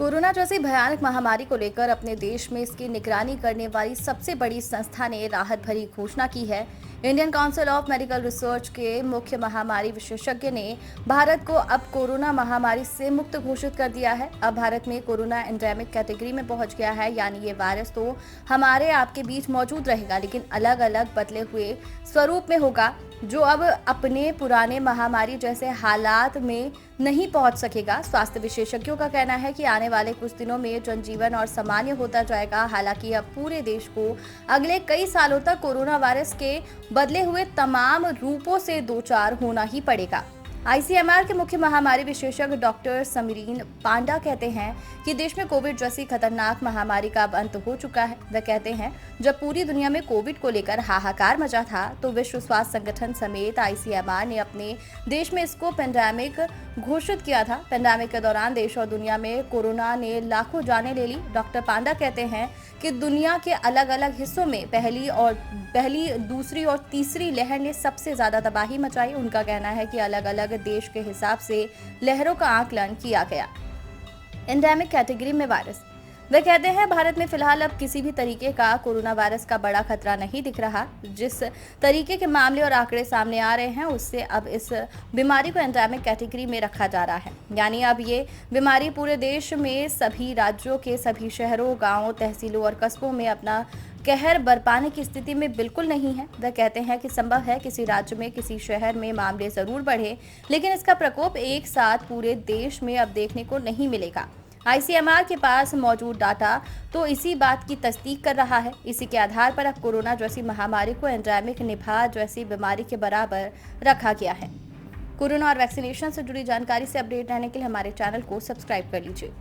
Corona जैसी भयानक महामारी को लेकर अपने देश में इसकी निगरानी करने वाली सबसे बड़ी संस्था ने राहत भरी घोषणा की है। Indian council of medical research के मुख्य महामारी विशेषज्ञ ने भारत को अब कोरोना महामारी से मुक्त घोषित कर दिया है। अब भारत में कोरोना एंडेमिक कैटेगरी में पहुंच गया है, यानी ये वायरस तो हमारे आपके बीच मौजूद रहेगा, लेकिन अलग अलग बदले हुए स्वरूप में होगा, जो अब अपने पुराने महामारी जैसे हालात में नहीं पहुंच सकेगा। स्वास्थ्य विशेषज्ञों का कहना है कि आने वाले कुछ दिनों में जनजीवन और सामान्य होता जाएगा। हालांकि अब पूरे देश को अगले कई सालों तक कोरोना वायरस के बदले हुए तमाम रूपों से दो चार होना ही पड़ेगा। आईसीएमआर के मुख्य महामारी विशेषज्ञ डॉक्टर समीरीन पांडा कहते हैं कि देश में कोविड जैसी खतरनाक महामारी का अब अंत हो चुका है। वे कहते हैं, जब पूरी दुनिया में कोविड को लेकर हाहाकार मचा था तो विश्व स्वास्थ्य संगठन समेत आईसीएमआर ने अपने देश में इसको पेंडेमिक घोषित किया था। पेंडेमिक के दौरान देश और दुनिया में कोरोना ने लाखों जानें ले ली। डॉक्टर पांडा कहते हैं कि दुनिया के अलग अलग हिस्सों में पहली, दूसरी और तीसरी लहर ने सबसे ज्यादा तबाही मचाई। उनका कहना है कि अलग अलग देश के हिसाब से लहरों का आकलन किया गया। एंडेमिक कैटेगरी में वायरस, वे कहते हैं, भारत में फिलहाल अब किसी भी तरीके का कोरोना वायरस का बड़ा खतरा नहीं दिख रहा। जिस तरीके के मामले और आंकड़े सामने आ रहे हैं, उससे अब इस बीमारी को एंडेमिक कैटेगरी में रखा जा रहा है, यानी अब ये बीमारी पूरे देश में सभी राज्यों के सभी शहरों, गांवों, तहसीलों और कस्बों में अपना कहर बरपाने की स्थिति में बिल्कुल नहीं है। वह कहते हैं कि संभव है किसी राज्य में, किसी शहर में मामले जरूर बढ़े, लेकिन इसका प्रकोप एक साथ पूरे देश में अब देखने को नहीं मिलेगा। आईसीएमआर के पास मौजूद डाटा तो इसी बात की तस्दीक कर रहा है। इसी के आधार पर अब कोरोना जैसी महामारी को एंडेमिक निपाह जैसी बीमारी के बराबर रखा गया है। कोरोना और वैक्सीनेशन से जुड़ी जानकारी से अपडेट रहने के लिए हमारे चैनल को सब्सक्राइब कर लीजिए।